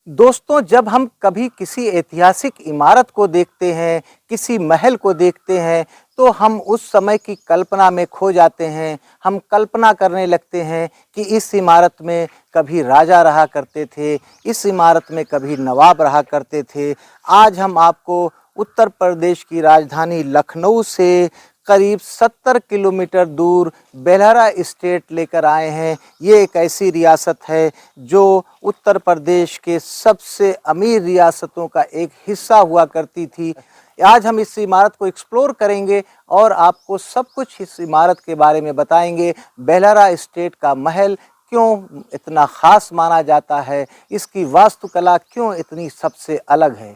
दोस्तों, जब हम कभी किसी ऐतिहासिक इमारत को देखते हैं, किसी महल को देखते हैं, तो हम उस समय की कल्पना में खो जाते हैं। हम कल्पना करने लगते हैं कि इस इमारत में कभी राजा रहा करते थे, इस इमारत में कभी नवाब रहा करते थे। आज हम आपको उत्तर प्रदेश की राजधानी लखनऊ से करीब 70 किलोमीटर दूर बेलहरा स्टेट लेकर आए हैं। ये एक ऐसी रियासत है जो उत्तर प्रदेश के सबसे अमीर रियासतों का एक हिस्सा हुआ करती थी। आज हम इस इमारत को एक्सप्लोर करेंगे और आपको सब कुछ इस इमारत के बारे में बताएंगे। बेलहरा स्टेट का महल क्यों इतना ख़ास माना जाता है, इसकी वास्तुकला क्यों इतनी सबसे अलग है।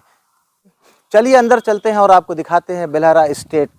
चलिए अंदर चलते हैं और आपको दिखाते हैं बेलहरा स्टेट।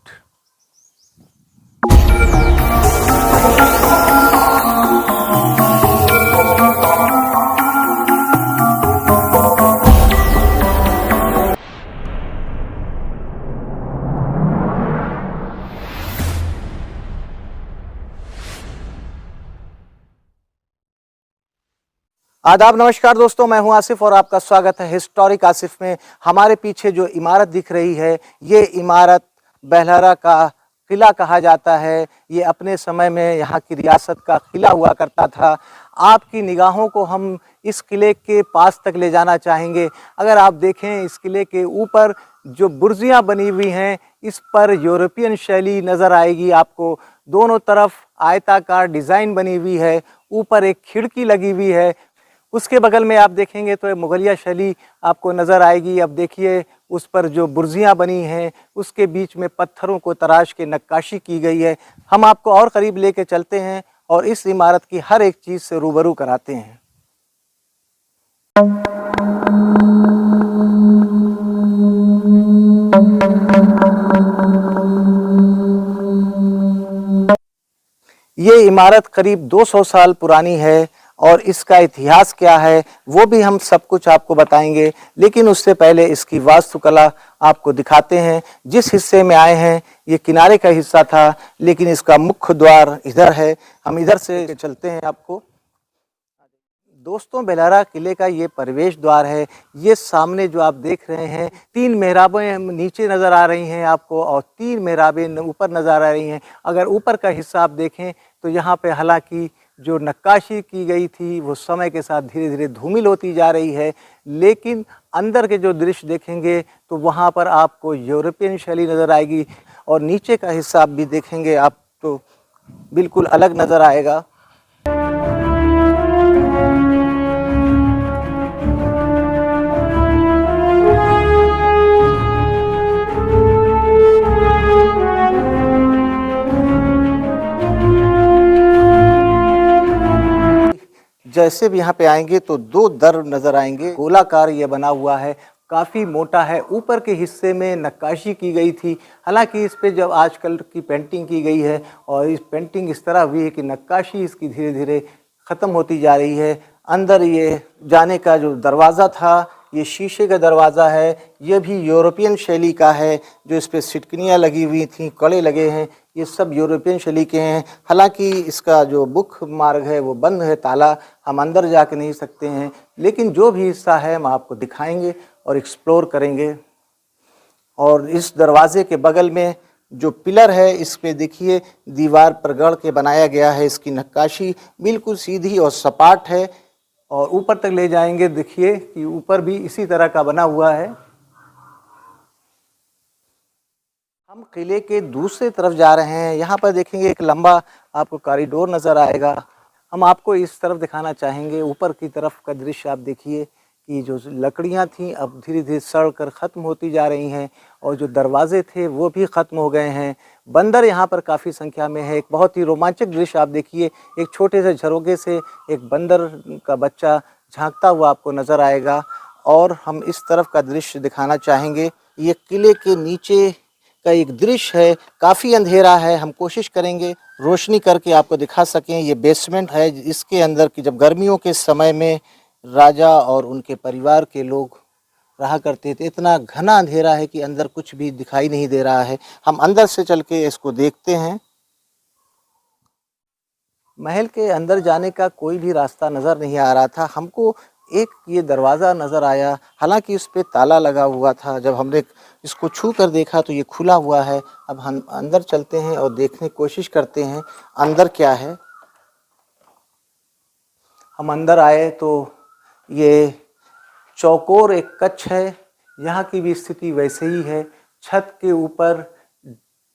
आदाब, नमस्कार दोस्तों, मैं हूं आसिफ और आपका स्वागत है हिस्टोरिक आसिफ में। हमारे पीछे जो इमारत दिख रही है, ये इमारत बेलहरा का किला कहा जाता है। ये अपने समय में यहाँ की रियासत का किला हुआ करता था। आपकी निगाहों को हम इस किले के पास तक ले जाना चाहेंगे। अगर आप देखें, इस किले के ऊपर जो बुर्जियाँ बनी हुई हैं, इस पर यूरोपियन शैली नज़र आएगी आपको। दोनों तरफ आयताकार डिज़ाइन बनी हुई है, ऊपर एक खिड़की लगी हुई है। उसके बगल में आप देखेंगे तो मुगलिया शैली आपको नज़र आएगी। अब देखिए, उस पर जो बुर्जियाँ बनी हैं, उसके बीच में पत्थरों को तराश के नक्काशी की गई है। हम आपको और करीब लेके चलते हैं और इस इमारत की हर एक चीज़ से रूबरू कराते हैं। ये इमारत करीब 200 साल पुरानी है और इसका इतिहास क्या है वो भी हम सब कुछ आपको बताएंगे। लेकिन उससे पहले इसकी वास्तुकला आपको दिखाते हैं। जिस हिस्से में आए हैं, ये किनारे का हिस्सा था, लेकिन इसका मुख्य द्वार इधर है। हम इधर से चलते हैं आपको। दोस्तों, बेलहरा किले का ये प्रवेश द्वार है। ये सामने जो आप देख रहे हैं, 3 मेहराबें नीचे नज़र आ रही हैं आपको और 3 मेहराबें ऊपर नज़र आ रही हैं। अगर ऊपर का हिस्सा आप देखें तो यहाँ पे हालांकि जो नक्काशी की गई थी वो समय के साथ धीरे धीरे धूमिल होती जा रही है, लेकिन अंदर के जो दृश्य देखेंगे तो वहाँ पर आपको यूरोपियन शैली नज़र आएगी और नीचे का हिस्सा आप भी देखेंगे आप तो बिल्कुल अलग नज़र आएगा। जैसे भी यहाँ पे आएंगे तो 2 दर नज़र आएंगे। गोलाकार ये बना हुआ है, काफ़ी मोटा है। ऊपर के हिस्से में नक्काशी की गई थी। हालांकि इस पे जब आजकल की पेंटिंग की गई है और इस पेंटिंग इस तरह हुई है कि नक्काशी इसकी धीरे धीरे ख़त्म होती जा रही है। अंदर ये जाने का जो दरवाज़ा था, ये शीशे का दरवाज़ा है। ये भी यूरोपियन शैली का है। जो इस पर सिटकनियाँ लगी हुई थी, कड़े लगे हैं, ये सब यूरोपियन शैली के हैं। हालांकि इसका जो मुख्य मार्ग है वो बंद है, ताला, हम अंदर जा के नहीं सकते हैं। लेकिन जो भी हिस्सा है हम आपको दिखाएंगे और एक्सप्लोर करेंगे। और इस दरवाजे के बगल में जो पिलर है, इस पे देखिए दीवार पर गढ़ के बनाया गया है। इसकी नक्काशी बिल्कुल सीधी और सपाट है और ऊपर तक ले जाएंगे। देखिए कि ऊपर भी इसी तरह का बना हुआ है। हम किले के दूसरी तरफ जा रहे हैं। यहाँ पर देखेंगे एक लंबा आपको कॉरिडोर नज़र आएगा। हम आपको इस तरफ दिखाना चाहेंगे। ऊपर की तरफ का दृश्य आप देखिए कि जो लकड़ियाँ थीं अब धीरे धीरे सड़ कर ख़त्म होती जा रही हैं और जो दरवाजे थे वो भी ख़त्म हो गए हैं। बंदर यहाँ पर काफ़ी संख्या में है। एक बहुत ही रोमांचक दृश्य आप देखिए। एक छोटे से झरोखे से एक बंदर का बच्चा झांकता हुआ आपको नज़र आएगा। और हम इस तरफ का दृश्य दिखाना चाहेंगे। ये किले के नीचे का एक दृश्य है। काफ़ी अंधेरा है, हम कोशिश करेंगे रोशनी करके आपको दिखा सकें। ये बेसमेंट है, इसके अंदर की जब गर्मियों के समय में राजा और उनके परिवार के लोग रहा करते थे। इतना घना अंधेरा है कि अंदर कुछ भी दिखाई नहीं दे रहा है। हम अंदर से चल के इसको देखते हैं। महल के अंदर जाने का कोई भी रास्ता नज़र नहीं आ रहा था। हमको एक ये दरवाज़ा नज़र आया, हालांकि इस पे ताला लगा हुआ था। जब हमने इसको छू कर देखा तो ये खुला हुआ है। अब हम अंदर चलते हैं और देखने की कोशिश करते हैं अंदर क्या है। हम अंदर आए तो ये चौकोर एक कक्ष है। यहाँ की भी स्थिति वैसे ही है। छत के ऊपर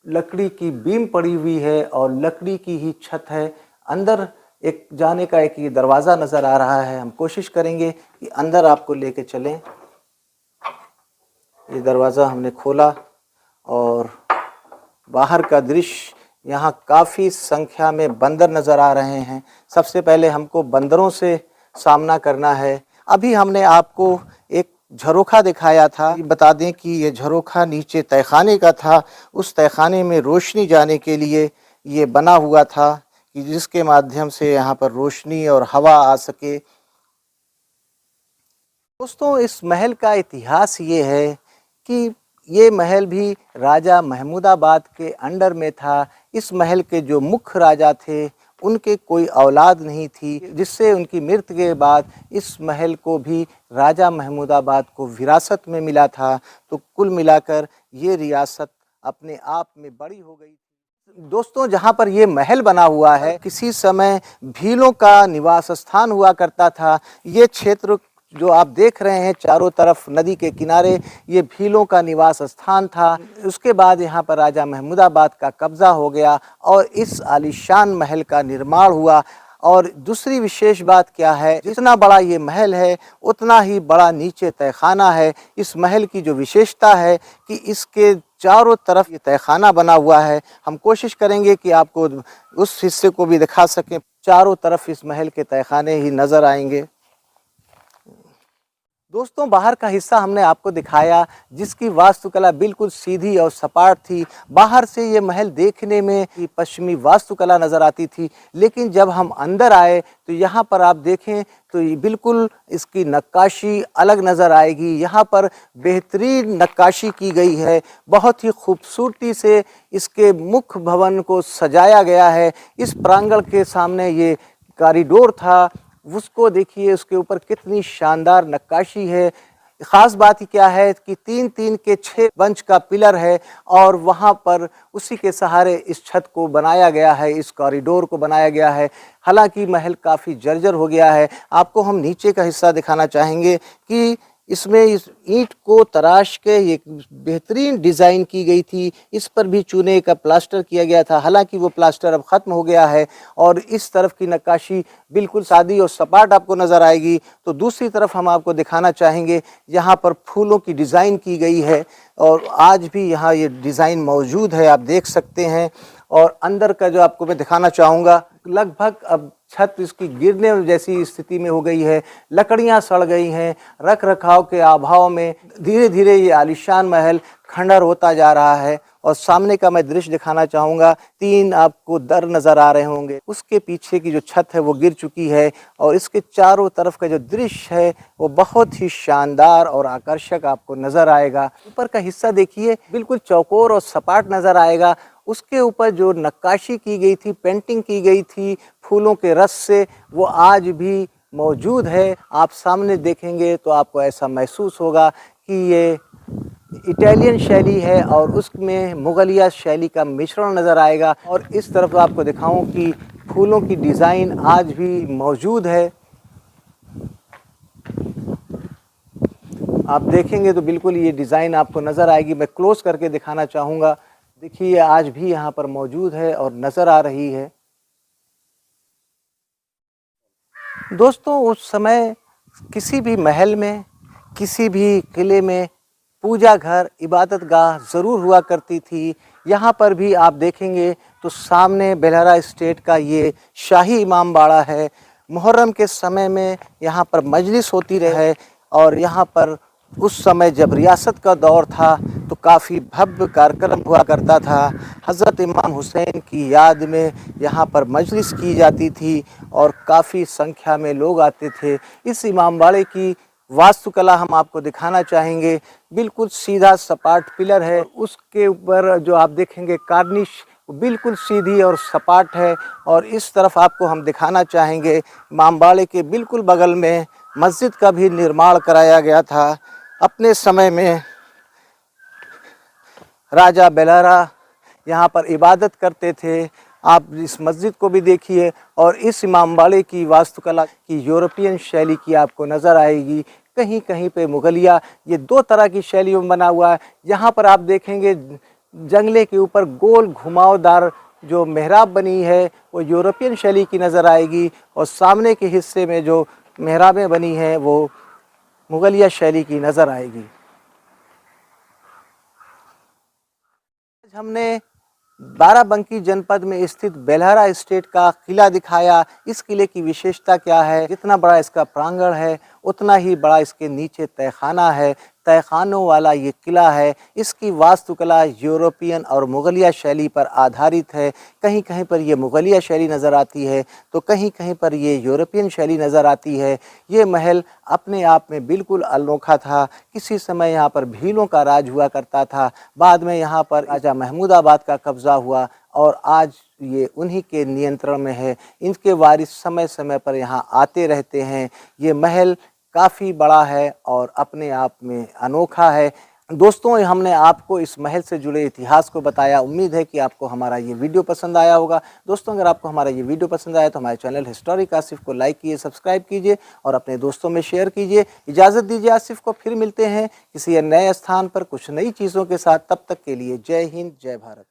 लकड़ी की बीम पड़ी हुई है और लकड़ी की ही छत है। अंदर एक जाने का एक ये दरवाज़ा नज़र आ रहा है। हम कोशिश करेंगे कि अंदर आपको लेके चलें। ये दरवाज़ा हमने खोला और बाहर का दृश्य, यहाँ काफ़ी संख्या में बंदर नज़र आ रहे हैं। सबसे पहले हमको बंदरों से सामना करना है। अभी हमने आपको एक झरोखा दिखाया था। बता दें कि ये झरोखा नीचे तहखाने का था। उस तहखाने में रोशनी जाने के लिए ये बना हुआ था कि जिसके माध्यम से यहाँ पर रोशनी और हवा आ सके। दोस्तों, इस महल का इतिहास ये है कि ये महल भी राजा महमूदाबाद के अंडर में था। इस महल के जो मुख्य राजा थे उनके कोई औलाद नहीं थी, जिससे उनकी मृत्यु के बाद इस महल को भी राजा महमूदाबाद को विरासत में मिला था। तो कुल मिलाकर ये रियासत अपने आप में बड़ी हो गई। दोस्तों, जहाँ पर ये महल बना हुआ है, किसी समय भीलों का निवास स्थान हुआ करता था। ये क्षेत्र जो आप देख रहे हैं चारों तरफ नदी के किनारे, ये भीलों का निवास स्थान था। उसके बाद यहाँ पर राजा महमूदाबाद का कब्जा हो गया और इस आलीशान महल का निर्माण हुआ। और दूसरी विशेष बात क्या है, जितना बड़ा ये महल है उतना ही बड़ा नीचे तहखाना है। इस महल की जो विशेषता है कि इसके चारों तरफ ये तहखाना बना हुआ है। हम कोशिश करेंगे कि आपको उस हिस्से को भी दिखा सकें। चारों तरफ इस महल के तहखाने ही नज़र आएंगे। दोस्तों, बाहर का हिस्सा हमने आपको दिखाया, जिसकी वास्तुकला बिल्कुल सीधी और सपाट थी। बाहर से ये महल देखने में पश्चिमी वास्तुकला नज़र आती थी, लेकिन जब हम अंदर आए तो यहाँ पर आप देखें तो ये बिल्कुल इसकी नक्काशी अलग नज़र आएगी। यहाँ पर बेहतरीन नक्काशी की गई है। बहुत ही खूबसूरती से इसके मुख्य भवन को सजाया गया है। इस प्रांगण के सामने ये कॉरिडोर था, उसको देखिए, उसके ऊपर कितनी शानदार नक्काशी है। ख़ास बात क्या है कि 3-3 के 6 बंच का पिलर है और वहाँ पर उसी के सहारे इस छत को बनाया गया है, इस कॉरिडोर को बनाया गया है। हालांकि महल काफ़ी जर्जर हो गया है। आपको हम नीचे का हिस्सा दिखाना चाहेंगे कि इसमें इस ईंट को तराश के एक बेहतरीन डिज़ाइन की गई थी। इस पर भी चूने का प्लास्टर किया गया था, हालांकि वो प्लास्टर अब ख़त्म हो गया है। और इस तरफ की नक्काशी बिल्कुल सादी और सपाट आपको नज़र आएगी। तो दूसरी तरफ हम आपको दिखाना चाहेंगे, यहाँ पर फूलों की डिज़ाइन की गई है और आज भी यहाँ ये डिज़ाइन मौजूद है, आप देख सकते हैं। और अंदर का जो आपको मैं दिखाना चाहूँगा, लगभग अब छत इसकी गिरने जैसी स्थिति में हो गई है। लकड़ियां सड़ गई हैं। रख रखाव के अभाव में धीरे धीरे ये आलीशान महल खंडर होता जा रहा है। और सामने का मैं दृश्य दिखाना चाहूँगा। 3 आपको दर नज़र आ रहे होंगे, उसके पीछे की जो छत है वो गिर चुकी है और इसके चारों तरफ का जो दृश्य है वो बहुत ही शानदार और आकर्षक आपको नज़र आएगा। ऊपर का हिस्सा देखिए, बिल्कुल चौकोर और सपाट नज़र आएगा। उसके ऊपर जो नक्काशी की गई थी, पेंटिंग की गई थी फूलों के रस से, वो आज भी मौजूद है। आप सामने देखेंगे तो आपको ऐसा महसूस होगा कि ये इटालियन शैली है और उसमें मुगलिया शैली का मिश्रण नज़र आएगा। और इस तरफ आपको दिखाऊं कि फूलों की डिज़ाइन आज भी मौजूद है। आप देखेंगे तो बिल्कुल ये डिज़ाइन आपको नज़र आएगी। मैं क्लोज करके दिखाना चाहूँगा। देखिए, आज भी यहाँ पर मौजूद है और नज़र आ रही है। दोस्तों, उस समय किसी भी महल में, किसी भी किले में पूजा घर, इबादत गाह ज़रूर हुआ करती थी। यहाँ पर भी आप देखेंगे तो सामने बेलहरा स्टेट का ये शाही इमाम बाड़ा है। मुहर्रम के समय में यहाँ पर मजलिस होती रहे और यहाँ पर उस समय जब रियासत का दौर था तो काफ़ी भव्य कार्यक्रम हुआ करता था। हज़रत इमाम हुसैन की याद में यहाँ पर मजलिस की जाती थी और काफ़ी संख्या में लोग आते थे। इस इमामबाड़े की वास्तुकला हम आपको दिखाना चाहेंगे। बिल्कुल सीधा सपाट पिलर है, उसके ऊपर जो आप देखेंगे कार्निश बिल्कुल सीधी और सपाट है। और इस तरफ आपको हम दिखाना चाहेंगे, इमामबाड़े के बिल्कुल बगल में मस्जिद का भी निर्माण कराया गया था। अपने समय में राजा बेलारा यहाँ पर इबादत करते थे। आप इस मस्जिद को भी देखिए और इस इमामबाड़े की वास्तुकला की यूरोपियन शैली की आपको नज़र आएगी। कहीं कहीं पे मुगलिया, ये दो तरह की शैलियों में बना हुआ है। यहाँ पर आप देखेंगे जंगले के ऊपर गोल घुमावदार जो मेहराब बनी है वो यूरोपियन शैली की नज़र आएगी और सामने के हिस्से में जो मेहराबें बनी हैं वो मुगलिया शैली की नज़र आएगी। आज हमने बाराबंकी जनपद में स्थित बेलहरा स्टेट का किला दिखाया। इस किले की विशेषता क्या है? जितना बड़ा इसका प्रांगण है उतना ही बड़ा इसके नीचे तहखाना है। तहखानों वाला ये किला है। इसकी वास्तुकला यूरोपियन और मुगलिया शैली पर आधारित है। कहीं कहीं पर ये मुगलिया शैली नज़र आती है तो कहीं कहीं पर ये यूरोपियन शैली नज़र आती है। ये महल अपने आप में बिल्कुल अनोखा था। किसी समय यहाँ पर भीलों का राज हुआ करता था। बाद में यहाँ पर राजा महमूदाबाद का कब्ज़ा हुआ और आज ये उन्हीं के नियंत्रण में है। इनके वारिस समय समय पर यहाँ आते रहते हैं। ये महल काफ़ी बड़ा है और अपने आप में अनोखा है। दोस्तों, हमने आपको इस महल से जुड़े इतिहास को बताया। उम्मीद है कि आपको हमारा ये वीडियो पसंद आया होगा। दोस्तों, अगर आपको हमारा ये वीडियो पसंद आया तो हमारे चैनल हिस्टोरिक आसिफ को लाइक कीजिए, सब्सक्राइब कीजिए और अपने दोस्तों में शेयर कीजिए। इजाज़त दीजिए आसिफ को, फिर मिलते हैं किसी नए स्थान पर कुछ नई चीज़ों के साथ। तब तक के लिए जय हिंद, जय भारत।